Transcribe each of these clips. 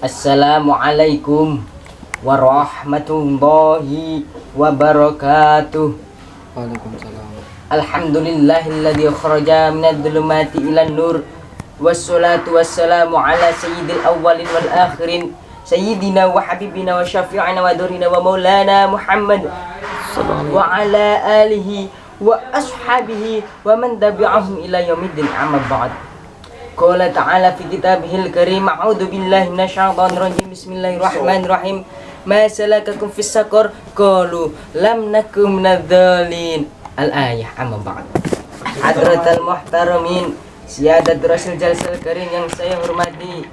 Assalamualaikum warahmatullahi wabarakatuh. Waalaikumsalam. Alhamdulillahilladzi kharaja minadh dhulumati ilan nur. Wassalatu wassalamu ala sayyidil awwalin wal akhirin sayyidina wa habibina wa syafi'ina wa durina wa maulana Muhammad wa ala alihi wa ashabihi wa man tabi'ahum ila yaumiddin, amma ba'd. Qala ta'ala fi kitabihil karim, a'udzu billahi minasyaitonir rajim, bismillahirrahmanirrahim. Ma salakakum fis saqar? Qalu lam nakum minadh-dhalin. Al-ayah, amma ba'd. Hadratal muhtaramin, siyadat rasul jalsal karim yang saya hormati,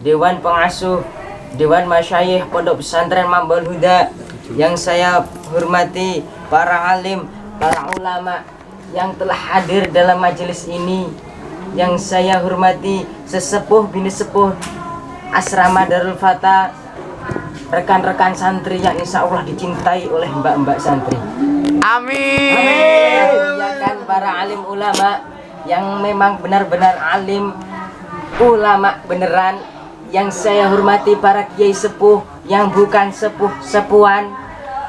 Dewan Pengasuh, Dewan Masyayikh Pondok Pesantren Mambal Huda yang saya hormati, para alim, para ulama yang telah hadir dalam majelis ini, yang saya hormati sesepuh bini sepuh Asrama Darul Fata, rekan-rekan santri yang insya Allah dicintai oleh mbak-mbak santri. Amin. Amin. Ya kan, para alim ulama yang memang benar-benar alim, ulama beneran, yang saya hormati para kiai sepuh yang bukan sepuh-sepuhan,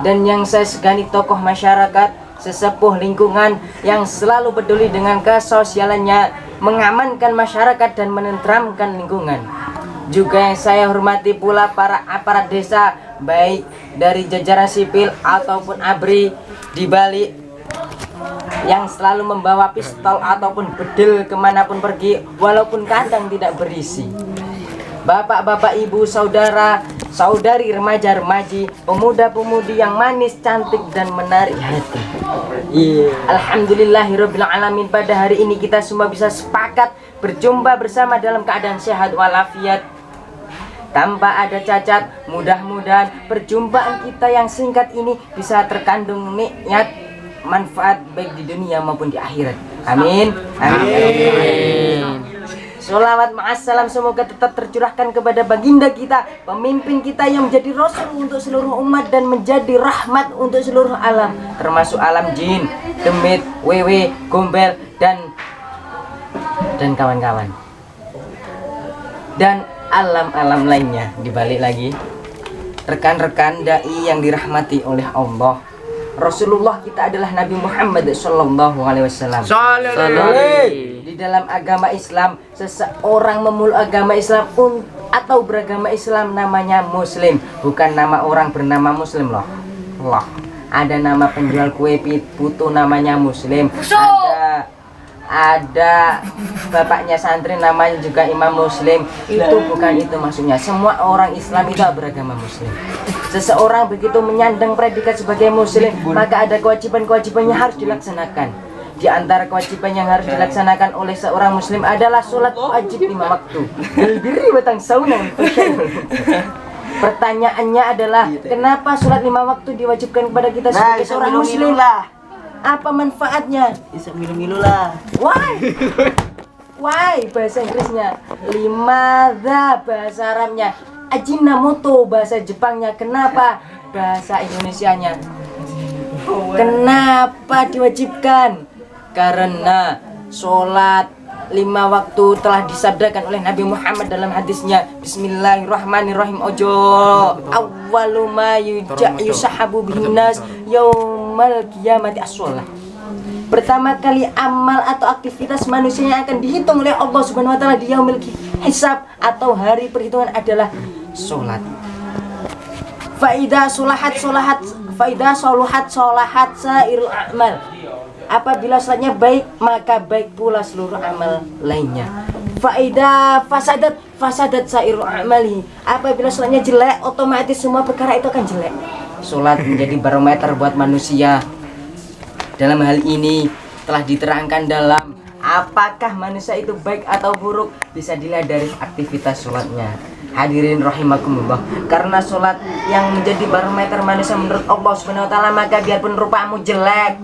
dan yang saya segani tokoh masyarakat, sesepuh lingkungan yang selalu peduli dengan kesosialannya, mengamankan masyarakat dan menenteramkan lingkungan. Juga yang saya hormati pula para aparat desa, baik dari jajaran sipil ataupun ABRI di Bali, yang selalu membawa pistol ataupun bedil kemanapun pergi, walaupun kadang tidak berisi. Bapak-bapak, ibu, saudara, saudari, remaja-remaji, pemuda-pemudi yang manis, cantik, dan menarik hati. Alhamdulillahirabbil alamin, pada hari ini kita semua bisa sepakat berjumpa bersama dalam keadaan sehat walafiat, tanpa ada cacat. Mudah-mudahan perjumpaan kita yang singkat ini bisa terkandung nikmat manfaat baik di dunia maupun di akhirat. Amin. Amin. Sholawat ma'assalam semoga tetap tercurahkan kepada baginda kita, pemimpin kita yang menjadi rasul untuk seluruh umat dan menjadi rahmat untuk seluruh alam, termasuk alam jin, demit, wewe, gombel, dan kawan-kawan, dan alam-alam lainnya. Dibalik lagi, rekan-rekan dai yang dirahmati oleh Allah, Rasulullah kita adalah Nabi Muhammad sallallahu alaihi wasallam. Di dalam agama Islam, seseorang memeluk agama Islam atau beragama Islam namanya muslim, bukan nama orang bernama muslim loh. Ada nama penjual kue putu namanya muslim. Ada bapaknya santri namanya juga imam muslim. Itu bukan itu maksudnya. Semua orang Islam itu beragama muslim. Seseorang begitu menyandang predikat sebagai muslim, maka ada kewajiban-kewajibannya harus dilaksanakan. Di antara kewajiban yang harus dilaksanakan oleh seorang muslim adalah sholat wajib 5 waktu. Berdiri batang sauna. Pertanyaannya adalah, kenapa sholat 5 waktu diwajibkan kepada kita sebagai seorang muslim? Apa manfaatnya? Bisa milu-milu lah. Why bahasa Inggrisnya, limadha bahasa Arabnya, ajinomoto bahasa Jepangnya, kenapa bahasa Indonesianya? Kenapa diwajibkan? Karena sholat 5 waktu telah disabdakan oleh Nabi Muhammad dalam hadisnya, Bismillahirrahmanirrahim, ojo awwalu ma yusahabu bihin nas yaumal qiyamati as-sholah. Pertama kali amal atau aktivitas manusia yang akan dihitung oleh Allah Subhanahu wa taala di yaumil hisab atau hari perhitungan adalah sholat. Faidah solahat sairul amal. Apabila sholatnya baik, maka baik pula seluruh amal lainnya. Faidah fasadat sairul amali. Apabila sholatnya jelek, otomatis semua perkara itu akan jelek. Sholat menjadi barometer buat manusia. Dalam hal ini telah diterangkan dalam apakah manusia itu baik atau buruk, bisa dilihat dari aktivitas sholatnya. Hadirin rahimakumullah, karena sholat yang menjadi barometer manusia menurut Allah Subhanahu wa taala, maka biarpun rupamu jelek,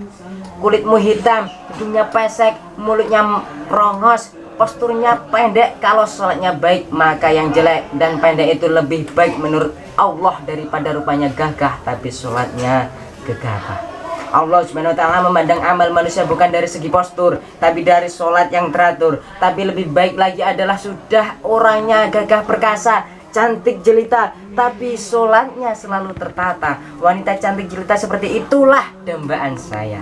kulitmu hitam, hidungnya pesek, mulutnya rongos, posturnya pendek, kalau sholatnya baik, maka yang jelek dan pendek itu lebih baik menurut Allah daripada rupanya gagah tapi sholatnya gegabah. Allah Subhanahu wa taala memandang amal manusia bukan dari segi postur, tapi dari sholat yang teratur. Tapi lebih baik lagi adalah sudah orangnya gagah perkasa, cantik jelita, tapi sholatnya selalu tertata. Wanita cantik jelita seperti itulah dambaan saya.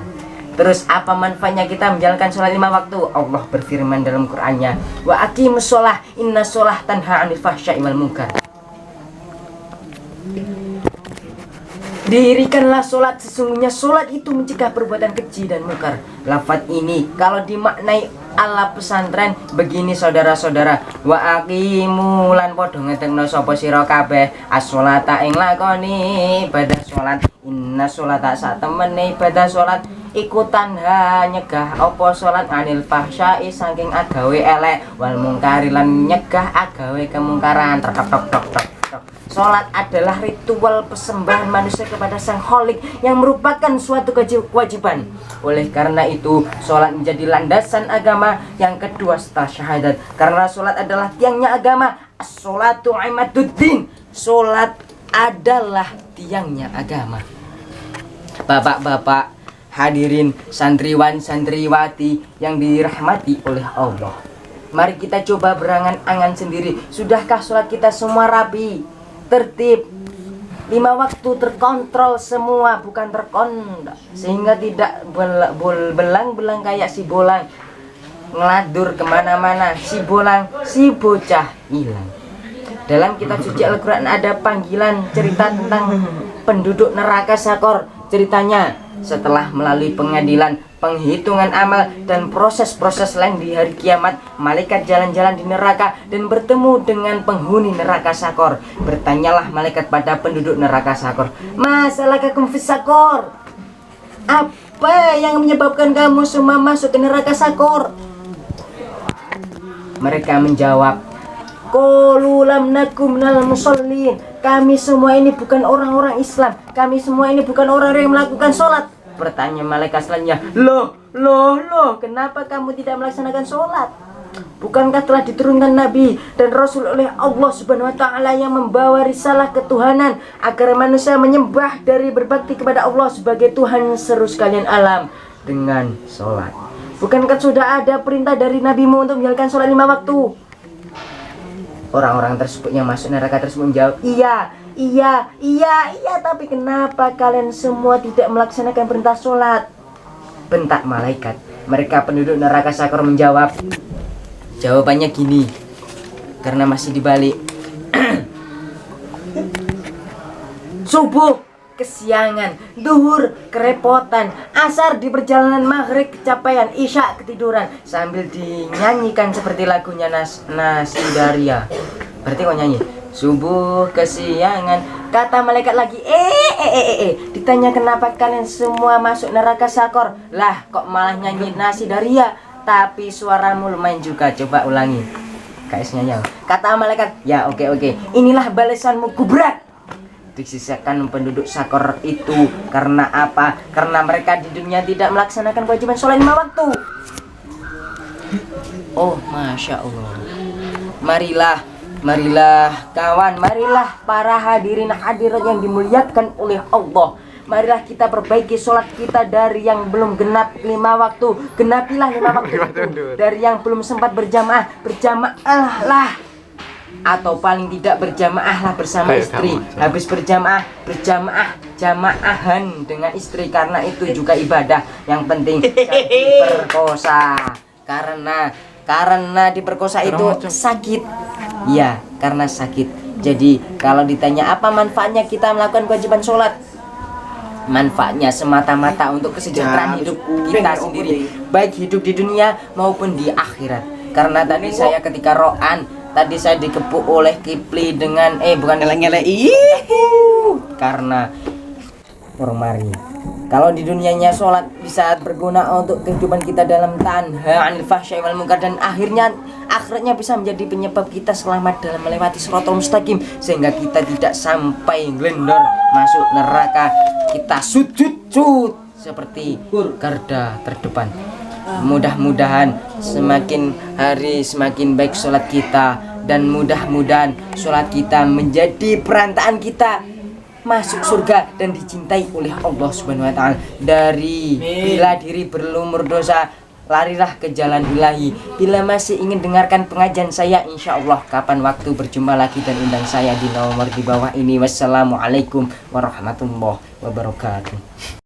Terus apa manfaatnya kita menjalankan sholat 5 waktu? Allah berfirman dalam Qur'annya, wa aqimus sholah, inna sholah tanha 'anil fahsya'i wal munkar. Dirikanlah sholat, sesungguhnya sholat itu mencegah perbuatan keji dan mungkar. Lafaz ini kalau dimaknai ala pesantren begini saudara-saudara, wa aqimu lan padha ngetengno sapa sira kabeh as-sholata ing lakoni ibadah sholat. Inna sholata sak temene ibadah sholat ikutan nyegah apa sholat anil fahsya'i saking agawe elek wal mungkari lan nyegah agawe kemungkaran. Tok. Sholat adalah ritual persembahan manusia kepada Sang Kholik yang merupakan suatu kewajiban. Oleh karena itu, sholat menjadi landasan agama yang kedua setelah syahadat. Karena sholat adalah tiangnya agama. As-sholatu imaduddin. Sholat adalah tiangnya agama. Bapak-bapak, hadirin santriwan santriwati yang dirahmati oleh Allah, mari kita coba berangan-angan sendiri. Sudahkah sholat kita semua rapi, tertib, 5 waktu terkontrol semua, bukan terkondak, sehingga tidak belang-belang kayak si bolang ngeladur kemana-mana, si bolang, si bocah hilang. Dalam kitab suci Al-Quran ada panggilan cerita tentang penduduk neraka Sakor. Ceritanya, setelah melalui pengadilan, penghitungan amal, dan proses-proses lain di hari kiamat, malaikat jalan-jalan di neraka dan bertemu dengan penghuni neraka Sakor. Bertanyalah malaikat pada penduduk neraka Sakor, masalakakum fis Sakor? Apa yang menyebabkan kamu semua masuk ke neraka Sakor? Mereka menjawab, qalu lam nakum minal musallin. Kami semua ini bukan orang-orang Islam. Kami semua ini bukan orang-orang yang melakukan sholat. Bertanya malaikat selanjutnya, loh, kenapa kamu tidak melaksanakan sholat? Bukankah telah diturunkan Nabi dan Rasul oleh Allah Subhanahu wa Ta'ala yang membawa risalah ketuhanan agar manusia menyembah dari berbakti kepada Allah sebagai Tuhan seru sekalian alam dengan sholat? Bukankah sudah ada perintah dari Nabimu untuk menjalankan sholat 5 waktu? Orang-orang tersebut yang masuk neraka tersebut menjawab, iya, tapi kenapa kalian semua tidak melaksanakan perintah sholat? Bentak malaikat. Mereka penduduk neraka Sakor menjawab, jawabannya gini, karena masih dibalik. Subuh kesiangan, duhur kerepotan, asar di perjalanan, maghrib kecapaian, isya ketiduran, sambil dinyanyikan seperti lagunya Nasi Daria. Berarti kok nyanyi subuh kesiangan. Kata malaikat lagi, ditanya kenapa kalian semua masuk neraka Sakor? Lah kok malah nyanyi Nasi Daria, tapi suaramu lumayan juga. Coba ulangi KS-nya. Kata malaikat, ya oke, inilah balasanmu gubrak. Disisakan penduduk Sakor itu karena apa? Karena mereka di dunia tidak melaksanakan kewajiban sholat 5 waktu. Oh, Masya Allah. Marilah kawan, marilah para hadirin hadirat yang dimuliakan oleh Allah. Marilah kita perbaiki sholat kita dari yang belum genap 5 waktu. Genapilah 5 waktu itu. Dari yang belum sempat berjamaah lah. Atau paling tidak berjamaah lah bersama istri. Habis berjamaah-jamaahan dengan istri, karena itu juga ibadah. Yang penting jangan diperkosa. Karena diperkosa itu sakit. Ya, karena sakit. Jadi kalau ditanya apa manfaatnya kita melakukan kewajiban sholat, manfaatnya semata-mata untuk kesejahteraan hidup kita sendiri, baik hidup di dunia maupun di akhirat. Karena tadi saya ketika ro'an, tadi saya dikepuk oleh Kipli dengan bukan ngelek-ngelek karena orang mari. Kalau di dunianya sholat bisa berguna untuk kehidupan kita dalam tanha 'anil fahsya'i wal munkar, dan akhiratnya bisa menjadi penyebab kita selamat dalam melewati shiratal mustaqim, sehingga kita tidak sampai ngelendor masuk neraka. Kita sujud seperti garda terdepan. Mudah-mudahan semakin hari semakin baik sholat kita, dan mudah-mudahan sholat kita menjadi perantaraan kita masuk surga dan dicintai oleh Allah Subhanahu wa Ta'ala. Dari bila diri berlumur dosa, larilah ke jalan ilahi. Bila masih ingin dengarkan pengajian saya, insya Allah kapan waktu berjumpa lagi dan undang saya di nomor di bawah ini. Wassalamualaikum warahmatullahi wabarakatuh.